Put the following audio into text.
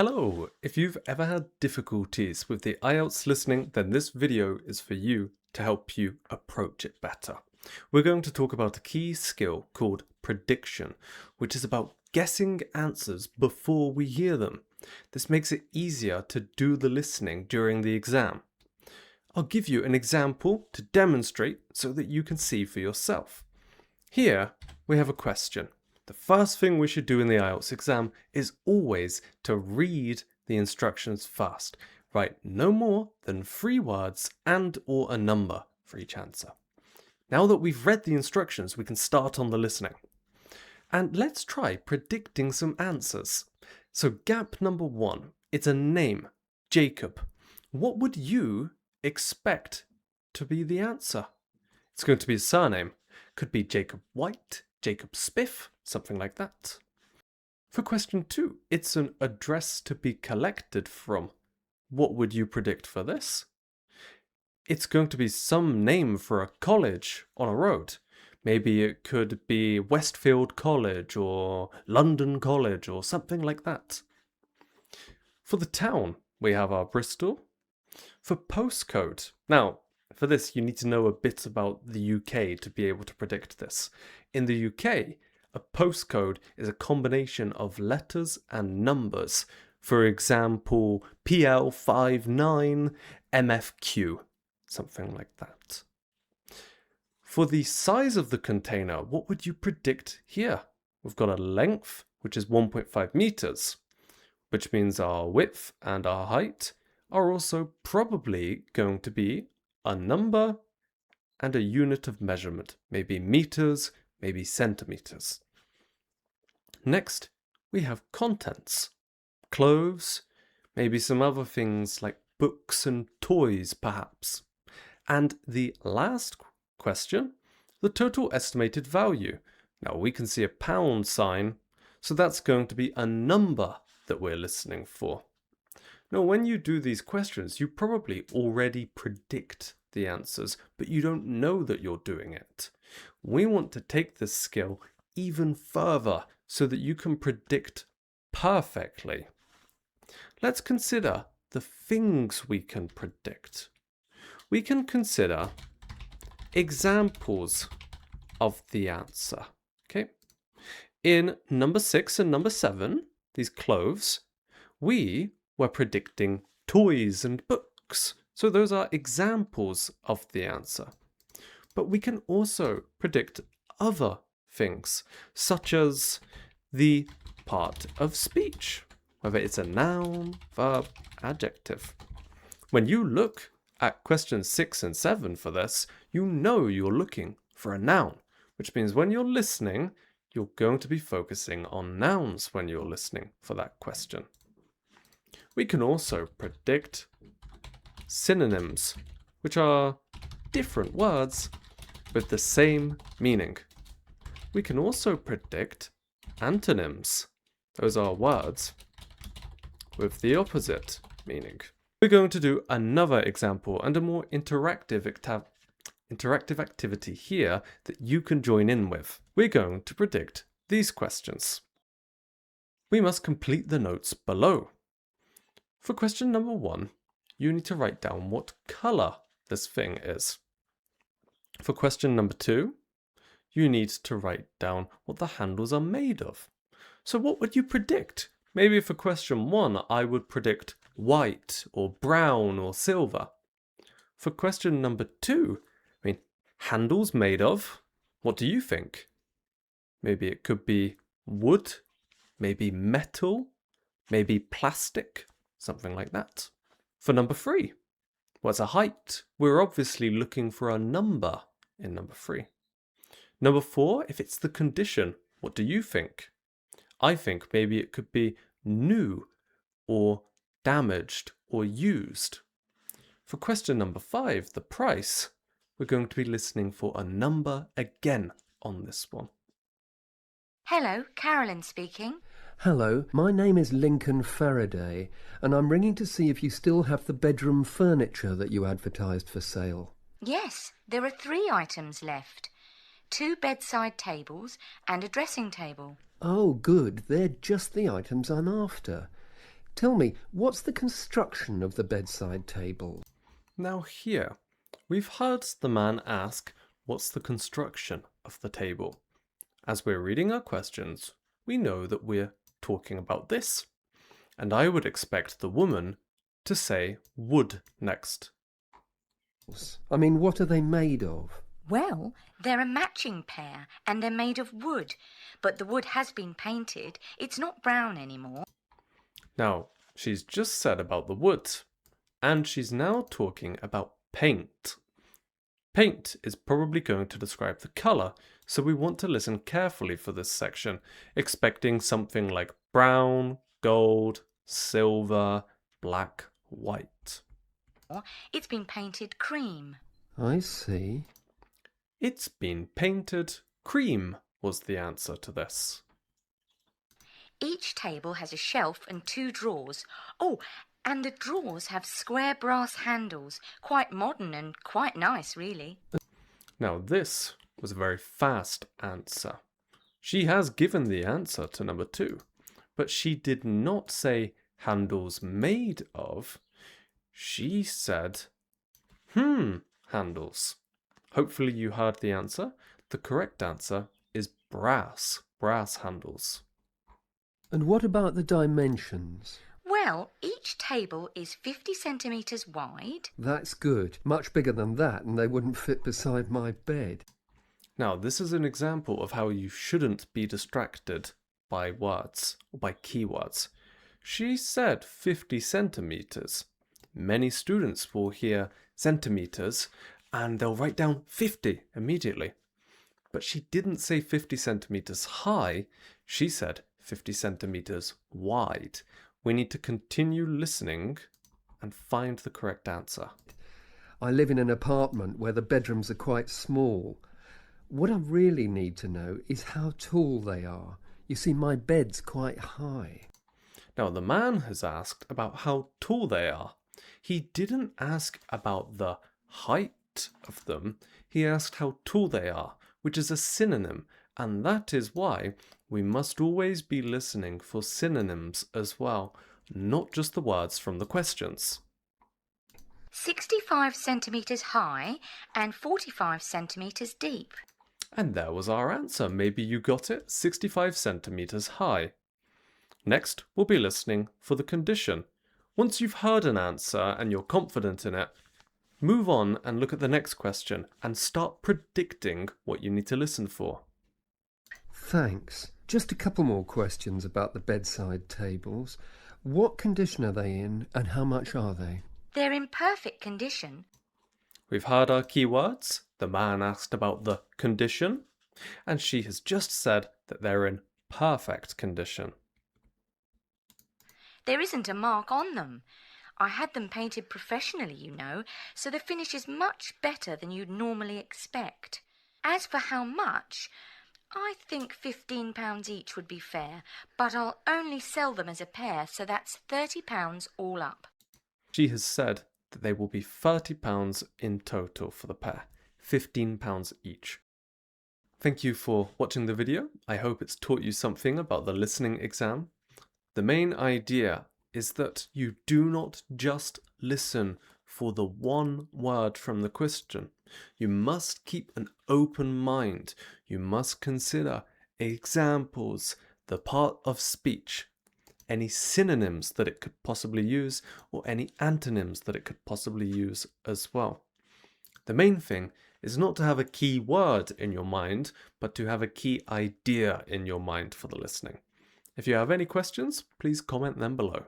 Hello! If you've ever had difficulties with the IELTS listening, then this video is for you to help you approach it better. We're going to talk about a key skill called prediction, which is about guessing answers before we hear them. This makes it easier to do the listening during the exam. I'll give you an example to demonstrate so that you can see for yourself. Here we have a question. The first thing we should do in the IELTS exam is always to read the instructions first. Write no more than 3 words and or a number for each answer. Now that we've read the instructions, we can start on the listening. And let's try predicting some answers. So gap number 1, it's a name, Jacob. What would you expect to be the answer? It's going to be a surname. Could be Jacob White, Jacob Spiff, something like that. For question 2, it's an address to be collected from. What would you predict for this? It's going to be some name for a college on a road. Maybe it could be Westfield College or London College or something like that. For the town, we have our Bristol. For postcode, now, for this, you need to know a bit about the UK to be able to predict this. In the UK, a postcode is a combination of letters and numbers. For example, PL59 MFQ, something like that. For the size of the container, what would you predict here? We've got a length, which is 1.5 meters, which means our width and our height are also probably going to be a number and a unit of measurement, maybe meters, maybe centimeters. Next, we have contents, clothes, maybe some other things like books and toys perhaps. And the last question, the total estimated value. Now we can see a pound sign, so that's going to be a number that we're listening for. Now, when you do these questions, you probably already predict the answers, but you don't know that you're doing it. We want to take this skill even further so that you can predict perfectly. Let's consider the things we can predict. We can consider examples of the answer. Okay? In number 6 and number 7, these clothes, we were predicting toys and books. So those are examples of the answer. But we can also predict other things, such as the part of speech, whether it's a noun, verb, adjective. When you look at questions 6 and 7 for this, you know you're looking for a noun, which means when you're listening, you're going to be focusing on nouns when you're listening for that question. We can also predict synonyms, which are different words with the same meaning. We can also predict antonyms. Those are words with the opposite meaning. We're going to do another example and a more interactive activity here that you can join in with. We're going to predict these questions. We must complete the notes below. For question number 1, you need to write down what colour this thing is. For question number 2, you need to write down what the handles are made of. So what would you predict? Maybe for question 1, I would predict white or brown or silver. For question number 2, handles made of, what do you think? Maybe it could be wood, maybe metal, maybe plastic, something like that. For number 3, what's a height? We're obviously looking for a number in number 3. Number 4, if it's the condition, what do you think? I think maybe it could be new or damaged or used. For question number 5, the price, we're going to be listening for a number again on this one. Hello, Carolyn speaking. Hello, my name is Lincoln Faraday, and I'm ringing to see if you still have the bedroom furniture that you advertised for sale. Yes, there are 3 items left. 2 bedside tables and a dressing table. Oh, good. They're just the items I'm after. Tell me, what's the construction of the bedside table? Now here, we've heard the man ask, what's the construction of the table? As we're reading our questions, we know that we're talking about this. And I would expect the woman to say wood next. I mean, what are they made of? Well, they're a matching pair and they're made of wood, but the wood has been painted. It's not brown anymore. Now, she's just said about the wood, and she's now talking about paint. Paint is probably going to describe the colour, so we want to listen carefully for this section, expecting something like brown, gold, silver, black, white. It's been painted cream. I see. It's been painted cream was the answer to this. Each table has a shelf and 2 drawers. Oh, and the drawers have square brass handles. Quite modern and quite nice, really. Now this was a very fast answer. She has given the answer to number 2, but she did not say handles made of. She said, handles. Hopefully you heard the answer. The correct answer is brass handles. And what about the dimensions? Well, each table is 50 centimetres wide. That's good. Much bigger than that, and they wouldn't fit beside my bed. Now, this is an example of how you shouldn't be distracted by words or by keywords. She said 50 centimetres. Many students will hear centimetres and they'll write down 50 immediately. But she didn't say 50 centimetres high, she said 50 centimetres wide. We need to continue listening and find the correct answer. I live in an apartment where the bedrooms are quite small. What I really need to know is how tall they are. You see, my bed's quite high. Now, the man has asked about how tall they are. He didn't ask about the height of them. He asked how tall they are, which is a synonym, and that is why we must always be listening for synonyms as well, not just the words from the questions. 65 centimetres high and 45 centimetres deep. And there was our answer. Maybe you got it, 65 centimetres high. Next, we'll be listening for the condition. Once you've heard an answer and you're confident in it, move on and look at the next question and start predicting what you need to listen for. Thanks. Just a couple more questions about the bedside tables. What condition are they in and how much are they? They're in perfect condition. We've heard our keywords. The man asked about the condition, and she has just said that they're in perfect condition. There isn't a mark on them. I had them painted professionally, you know, so the finish is much better than you'd normally expect. As for how much, I think £15 each would be fair, but I'll only sell them as a pair, so that's £30 all up. She has said that they will be £30 in total for the pair, £15 each. Thank you for watching the video. I hope it's taught you something about the listening exam. The main idea is that you do not just listen for the one word from the question. You must keep an open mind. You must consider examples, the part of speech, any synonyms that it could possibly use, or any antonyms that it could possibly use as well. The main thing is not to have a key word in your mind, but to have a key idea in your mind for the listening. If you have any questions, please comment them below.